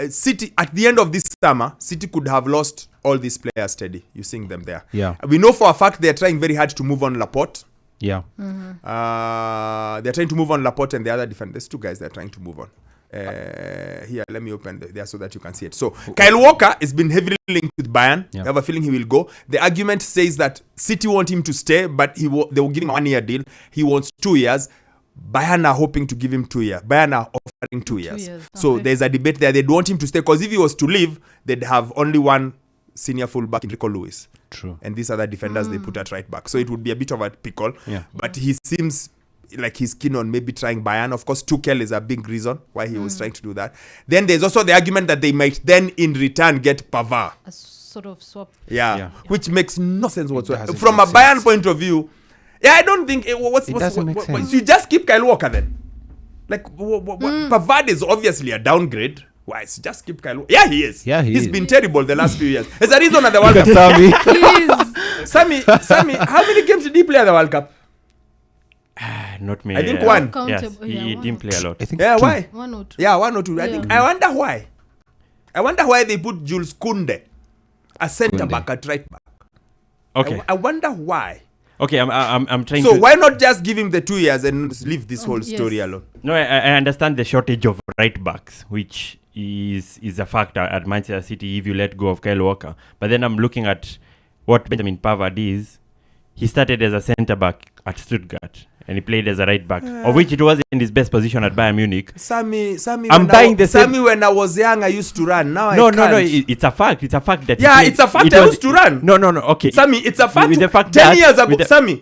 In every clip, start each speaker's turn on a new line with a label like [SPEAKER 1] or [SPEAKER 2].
[SPEAKER 1] City, at the end of this summer, City could have lost all these players steady. You're seeing them there.
[SPEAKER 2] Yeah.
[SPEAKER 1] We know for a fact they're trying very hard to move on Laporte.
[SPEAKER 2] Yeah.
[SPEAKER 1] They're trying to move on Laporte and the other defender. There's 2 guys they're trying to move on. Here, let me open there so that you can see it. So, Kyle Walker has been heavily linked with Bayern.
[SPEAKER 2] Yeah.
[SPEAKER 1] I have a feeling he will go. The argument says that City want him to stay, but they will give him a 1-year deal. He wants 2 years. Bayern are hoping to give him 2 years. Bayern are offering 2 years. So, there's a debate there. They want him to stay because if he was to leave, they'd have only one senior fullback, Rico Lewis.
[SPEAKER 2] True.
[SPEAKER 1] And these other defenders they put at right back. So, it would be a bit of a pickle.
[SPEAKER 2] Yeah.
[SPEAKER 1] But he seems like he's keen on maybe trying Bayern. Of course, Tuchel is a big reason why he was trying to do that. Then there's also the argument that they might then in return get Pavard.
[SPEAKER 3] A sort of swap.
[SPEAKER 1] Yeah. Which makes no sense whatsoever.
[SPEAKER 2] Doesn't
[SPEAKER 1] From a
[SPEAKER 2] make
[SPEAKER 1] Bayern
[SPEAKER 2] sense.
[SPEAKER 1] point of view, I don't think
[SPEAKER 2] doesn't make sense.
[SPEAKER 1] you just keep Kyle Walker then. Like Pavard is obviously a downgrade. Why? So just keep Kyle Walker. Yeah, he is.
[SPEAKER 2] Yeah,
[SPEAKER 1] He's
[SPEAKER 2] is.
[SPEAKER 1] been terrible the last few years. There's a reason at the World Cup.
[SPEAKER 2] Sammy.
[SPEAKER 1] Sammy, how many games did he play at the World Cup?
[SPEAKER 4] Not me.
[SPEAKER 1] I think one.
[SPEAKER 4] Yes, he didn't play a lot.
[SPEAKER 2] I think
[SPEAKER 1] Yeah,
[SPEAKER 2] 2.
[SPEAKER 1] why?
[SPEAKER 3] 1 or 2.
[SPEAKER 1] Yeah, 1 or 2. I wonder why. I wonder why they put Jules Koundé, a centre back at right back.
[SPEAKER 4] Okay.
[SPEAKER 1] I wonder why.
[SPEAKER 4] Okay, I'm trying
[SPEAKER 1] So
[SPEAKER 4] to...
[SPEAKER 1] why not just give him the 2 years and leave this whole story
[SPEAKER 3] yes.
[SPEAKER 1] alone?
[SPEAKER 4] No, I understand the shortage of right backs, which is a factor at Manchester City if you let go of Kyle Walker. But then I'm looking at what Benjamin Pavard is. He started as a centre back at Stuttgart and he played as a right back, of which it wasn't in his best position at Bayern Munich.
[SPEAKER 1] Sammy,
[SPEAKER 4] I'm buying the same-
[SPEAKER 1] Sammy, when I was young, I used to run. Now
[SPEAKER 4] No,
[SPEAKER 1] I can't.
[SPEAKER 4] it's a fact. It's a fact that...
[SPEAKER 1] Yeah, it's a fact. I used to run.
[SPEAKER 4] No, okay.
[SPEAKER 1] Sammy, it's a fact.
[SPEAKER 4] With the fact
[SPEAKER 1] 10
[SPEAKER 4] that-
[SPEAKER 1] years ago,
[SPEAKER 4] with the-
[SPEAKER 1] Sammy,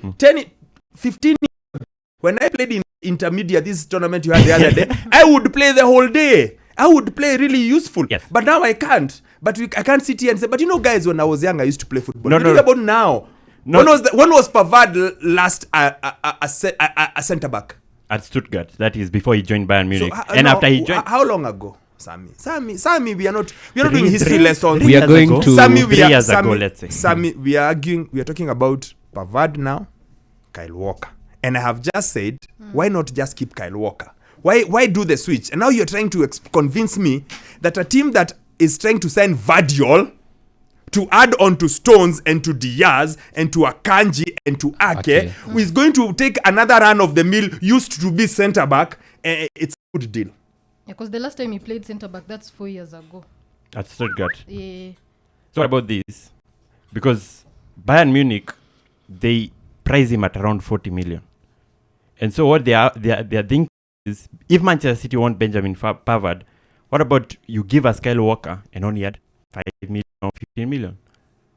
[SPEAKER 1] 15 years ago, when I played in intermediate, this tournament you had the other day, I would play the whole day. I would play really useful.
[SPEAKER 4] Yes.
[SPEAKER 1] But now I can't. But I can't sit here and say, but you know, guys, when I was young, I used to play football.
[SPEAKER 4] No,
[SPEAKER 1] What are you about now?
[SPEAKER 4] No.
[SPEAKER 1] When was Pavard last a centre back?
[SPEAKER 4] At Stuttgart. That is before he joined Bayern Munich.
[SPEAKER 1] So,
[SPEAKER 4] After he joined...
[SPEAKER 1] how long ago, Sammy, we are not doing history lessons.
[SPEAKER 2] We are going to-
[SPEAKER 1] Sammy,
[SPEAKER 4] 3 years ago, let's say.
[SPEAKER 1] Sammy, we are talking about Pavard now, Kyle Walker. And I have just said, why not just keep Kyle Walker? Why do the switch? And now you're trying to convince me that a team that is trying to sign Vardiol to add on to Stones and to Diaz and to Akanji and to Ake is going to take another run of the mill used to be centre back. It's a good deal.
[SPEAKER 3] Yeah, because the last time he played centre back, that's 4 years ago.
[SPEAKER 4] At Stuttgart.
[SPEAKER 3] Yeah.
[SPEAKER 4] So what about this? Because Bayern Munich, they price him at around 40 million. And so what they are thinking is, if Manchester City want Benjamin Pavard, what about you give us Kyle Walker and only add 5 million or 15 million?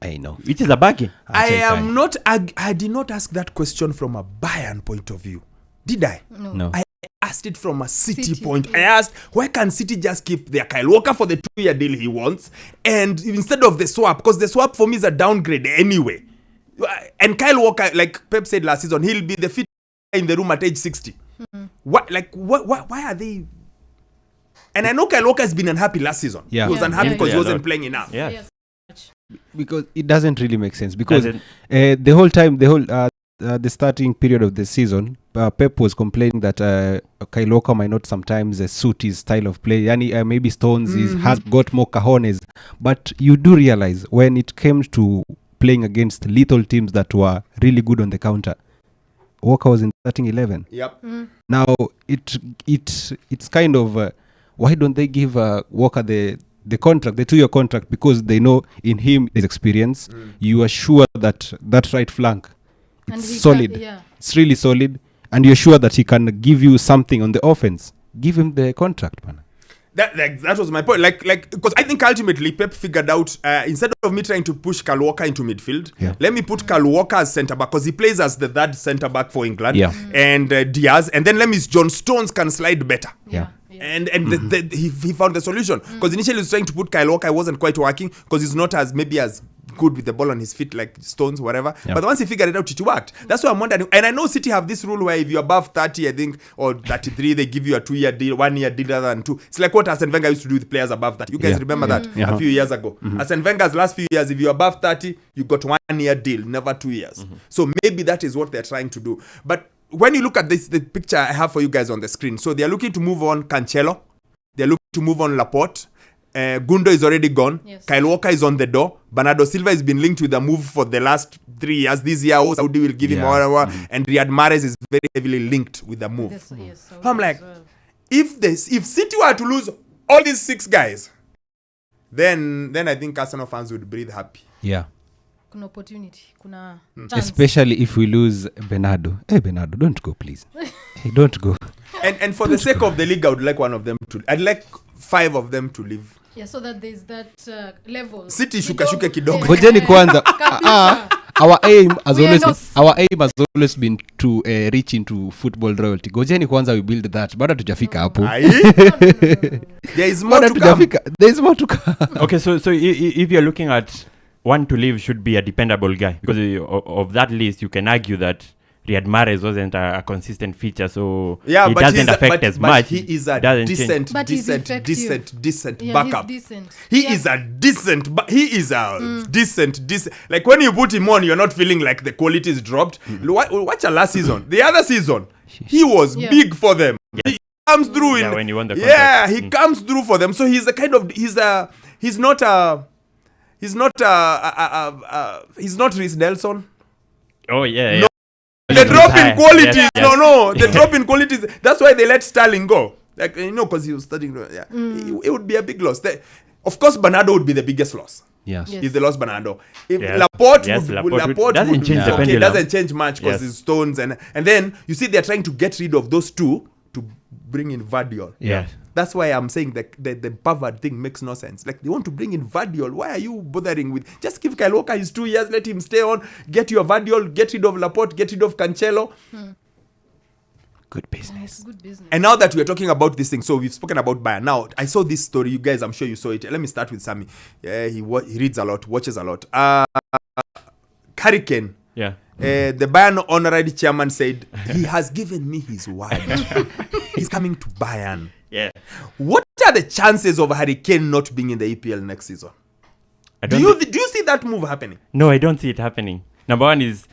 [SPEAKER 2] I know.
[SPEAKER 4] Which is a bargain.
[SPEAKER 1] I did not ask that question from a Bayern point of view. Did I?
[SPEAKER 2] No.
[SPEAKER 1] I asked it from a City
[SPEAKER 3] City,
[SPEAKER 1] point.
[SPEAKER 3] yeah.
[SPEAKER 1] I asked, why can City just keep their Kyle Walker for the 2-year deal he wants, and instead of the swap, because the swap for me is a downgrade anyway. And Kyle Walker, like Pep said last season, he'll be the fit in the room at age 60. Why are they? And I know Kyle Walker has been unhappy last season.
[SPEAKER 2] Yeah.
[SPEAKER 1] He was
[SPEAKER 3] Yeah,
[SPEAKER 1] unhappy
[SPEAKER 3] yeah,
[SPEAKER 1] because
[SPEAKER 4] yeah.
[SPEAKER 1] he wasn't playing enough.
[SPEAKER 4] Yeah.
[SPEAKER 3] Yes.
[SPEAKER 2] Because it doesn't really make sense. Because
[SPEAKER 4] Doesn't-
[SPEAKER 2] the whole time, the starting period of the season, Pep was complaining that Kyle Walker might not sometimes suit his style of play. Yani, maybe Stones has got more cojones. But you do realize when it came to playing against lethal teams that were really good on the counter, Walker was in starting 11.
[SPEAKER 1] Yep.
[SPEAKER 2] Now, it's kind of... why don't they give Walker the contract, the 2-year contract? Because they know in him his experience. You are sure that right flank,
[SPEAKER 3] And
[SPEAKER 2] it's
[SPEAKER 3] he
[SPEAKER 2] solid.
[SPEAKER 3] can- yeah.
[SPEAKER 2] It's really solid. And you're sure that he can give you something on the offense. Give him the contract, man.
[SPEAKER 1] That was my point. Because I think ultimately Pep figured out, instead of me trying to push Kyle Walker into midfield, let me put Kyle Walker as centre back, because he plays as the third centre back for England.
[SPEAKER 2] Yeah.
[SPEAKER 1] And Diaz, and then let me John Stones can slide better.
[SPEAKER 2] Yeah.
[SPEAKER 1] And he found the solution, because initially he was trying to put Kyle Walker, it wasn't quite working because he's not as good with the ball on his feet like Stones, whatever.
[SPEAKER 2] Yeah.
[SPEAKER 1] But once he figured it out, it worked. That's why I'm wondering. And I know City have this rule where if you're above 30, I think, or 33, they give you a 2-year deal, 1-year deal rather than 2. It's like what Arsene Wenger used to do with players above 30. You guys remember that a few years ago. Arsene Wenger's last few years, if you're above 30, you got 1-year deal, never 2 years. So maybe that is what they're trying to do. But when you look at the picture I have for you guys on the screen, so they're looking to move on Cancelo. They're looking to move on Laporte. Gundo is already gone.
[SPEAKER 3] Yes.
[SPEAKER 1] Kyle Walker is on the door. Bernardo Silva has been linked with the move for the last 3 years. This year, Saudi will give him whatever. And Riyad Mahrez is very heavily linked with the move.
[SPEAKER 3] Yes, so
[SPEAKER 1] I'm like,
[SPEAKER 3] as well.
[SPEAKER 1] if City were to lose all these 6 guys, then I think Arsenal fans would breathe happy.
[SPEAKER 2] Yeah.
[SPEAKER 3] Kuna opportunity, kuna chance.
[SPEAKER 2] Especially if we lose Bernardo. Hey, Bernardo, don't go, please. Hey, don't go.
[SPEAKER 1] And for the sake of the league, I would like one of them to. I'd like 5 of them to leave.
[SPEAKER 3] Yeah, so that there's that level.
[SPEAKER 1] City shuka kidogo.
[SPEAKER 2] Ngojeni kwanza. Our aim has
[SPEAKER 3] We are
[SPEAKER 2] always been to reach into football royalty. Ngojeni kwanza we build that. Bado tujafika hapo.
[SPEAKER 1] There is more to come.
[SPEAKER 2] There is more to come.
[SPEAKER 4] Okay, so if you're looking at one to leave should be a dependable guy, because of that list you can argue that Riyad Mahrez wasn't a consistent feature, so he doesn't affect as much.
[SPEAKER 1] He is a decent backup. He is a decent. Like when you put him on, you're not feeling like the quality is dropped. Watch the last season. The other season, he was big for them.
[SPEAKER 4] Yes.
[SPEAKER 1] He comes through
[SPEAKER 4] when he won the contract.
[SPEAKER 1] Yeah, he comes through for them. So he's a kind of he's not Reece Nelson.
[SPEAKER 4] Oh yeah.
[SPEAKER 1] No. The drop in qualities, the drop in qualities. That's why they let Sterling go. Like, because he was studying. Yeah, it would be a big loss. Of course, Bernardo would be the biggest loss.
[SPEAKER 2] Yes.
[SPEAKER 1] If they lost Bernardo. If Laporte
[SPEAKER 4] doesn't change the pendulum.
[SPEAKER 1] Doesn't change much because it's stones and then you see they're trying to get rid of those 2 to bring in Vardiol.
[SPEAKER 4] Yeah.
[SPEAKER 1] That's why I'm saying that the Pavard thing makes no sense. Like, they want to bring in Vardiol. Why are you bothering with... Just give Kyle Walker his 2 years, let him stay on, get your Vardiol, get rid of Laporte, get rid of Cancelo.
[SPEAKER 2] Good business.
[SPEAKER 3] It's good business.
[SPEAKER 1] And now that we're talking about this thing, so we've spoken about Bayern. Now, I saw this story. You guys, I'm sure you saw it. Let me start with Sammy. Yeah, he reads a lot, watches a lot. Harry Kane.
[SPEAKER 4] Yeah.
[SPEAKER 1] The Bayern honorary chairman said, he has given me his word. He's coming to Bayern.
[SPEAKER 4] Yeah.
[SPEAKER 1] What are the chances of Harry Kane not being in the EPL next season? Do you see that move happening?
[SPEAKER 4] No, I don't see it happening. Number one is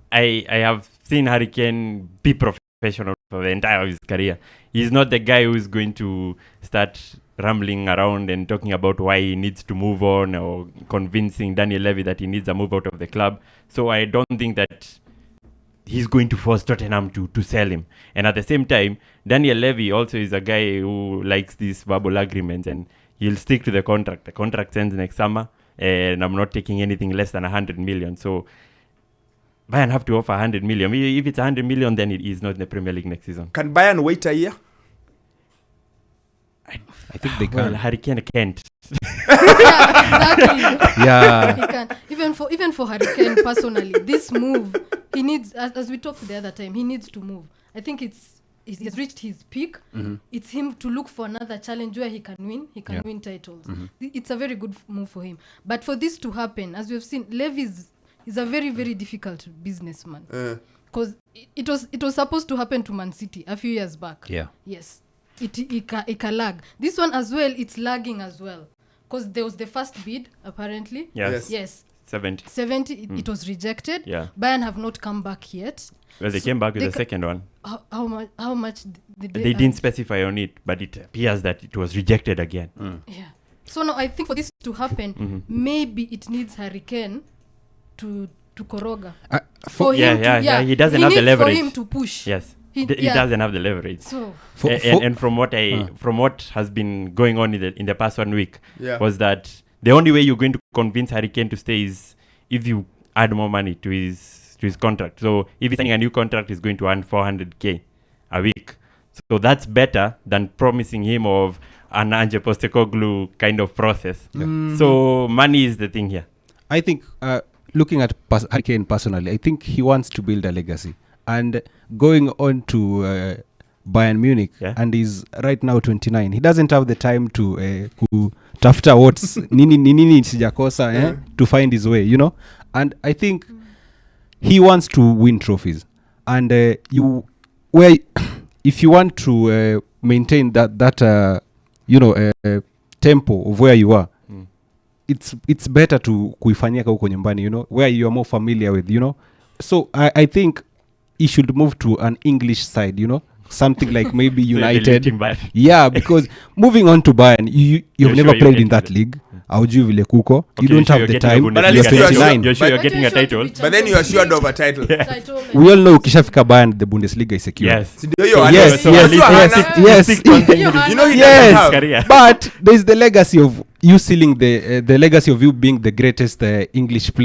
[SPEAKER 4] I have seen Harry Kane be professional for the entire of his career. He's not the guy who's going to start rambling around and talking about why he needs to move on or convincing Daniel Levy that he needs a move out of the club. So I don't think that he's going to force Tottenham to sell him. And at the same time, Daniel Levy also is a guy who likes these verbal agreements and he'll stick to the contract. The contract ends next summer and I'm not taking anything less than 100 million. So Bayern have to offer 100 million. If it's 100 million, then it is not in the Premier League next season.
[SPEAKER 1] Can Bayern wait a year?
[SPEAKER 2] I think they
[SPEAKER 4] Well,
[SPEAKER 2] can.
[SPEAKER 4] Harry Kane can't.
[SPEAKER 3] Exactly.
[SPEAKER 2] Yeah.
[SPEAKER 3] He can. Even for Harry Kane personally, this move, he needs, as we talked the other time, he needs to move. I think he's reached his peak. It's him to look for another challenge where he can win. He can win titles. It's a very good move for him. But for this to happen, as we've seen, Levy is a very, very difficult businessman. Because it was supposed to happen to Man City a few years back.
[SPEAKER 2] Yeah.
[SPEAKER 3] Yes. It can lag. This one as well, it's lagging as well. Because there was the first bid, apparently.
[SPEAKER 4] Yes. 70.
[SPEAKER 3] It was rejected.
[SPEAKER 4] Yeah.
[SPEAKER 3] Bayern have not come back yet.
[SPEAKER 4] Well, they came back with the second one.
[SPEAKER 3] How much did
[SPEAKER 4] They didn't specify on it, but it appears that it was rejected again.
[SPEAKER 3] Yeah. So now I think for this to happen, maybe it needs Harry Kane to Koroga.
[SPEAKER 4] He doesn't have the leverage.
[SPEAKER 3] For him to push.
[SPEAKER 4] Yes. He doesn't have the leverage.
[SPEAKER 3] So
[SPEAKER 4] and from what has been going on in the past 1 week was that the only way you're going to convince Harry Kane to stay is if you add more money to his contract. So if he's signing a new contract, he's going to earn 400k a week. So that's better than promising him of an Ange Postecoglou kind of process. So money is the thing here.
[SPEAKER 2] I think looking at Harry Kane personally, I think he wants to build a legacy. And going on to Bayern Munich, and he's right now 29. He doesn't have the time to tafuta what's nini sijakosa to find his way, you know. And I think he wants to win trophies. And if you want to maintain that tempo of where you are, it's better to kuifanyia huko nyumbani, you know, where you are more familiar with, you know. So I think he should move to an English side, you know, something like maybe
[SPEAKER 4] So you're
[SPEAKER 2] United.
[SPEAKER 4] deleting Bayern.
[SPEAKER 2] Yeah, because moving on to Bayern, you've
[SPEAKER 4] You're
[SPEAKER 2] never
[SPEAKER 4] sure
[SPEAKER 2] played
[SPEAKER 4] you're
[SPEAKER 2] in that
[SPEAKER 4] getting
[SPEAKER 2] league. Aujui vile kuko.
[SPEAKER 4] Okay,
[SPEAKER 2] You don't
[SPEAKER 4] you're
[SPEAKER 2] have the
[SPEAKER 4] getting a
[SPEAKER 2] time.
[SPEAKER 1] But at
[SPEAKER 4] Bundesliga
[SPEAKER 1] least you are
[SPEAKER 4] title.
[SPEAKER 1] sure-
[SPEAKER 2] 39.
[SPEAKER 4] You're sure you're
[SPEAKER 3] But
[SPEAKER 4] getting a
[SPEAKER 3] you're sure to
[SPEAKER 4] title.
[SPEAKER 3] be
[SPEAKER 1] But then you are assured of a title.
[SPEAKER 3] Title, like-
[SPEAKER 2] We all know ukishafika Bayern, the Bundesliga is secure.
[SPEAKER 4] Yes.
[SPEAKER 1] Si ndio hiyo,
[SPEAKER 2] Yes,
[SPEAKER 1] Hana-
[SPEAKER 2] yes,
[SPEAKER 1] so
[SPEAKER 2] yes,
[SPEAKER 1] unajua
[SPEAKER 2] yes,
[SPEAKER 1] Hana-
[SPEAKER 2] yes.
[SPEAKER 3] Hiyo Hana-
[SPEAKER 1] You know he
[SPEAKER 2] Yes.
[SPEAKER 1] doesn't have.
[SPEAKER 4] Career.
[SPEAKER 2] But there's the legacy of you sealing the legacy of you being the greatest English player.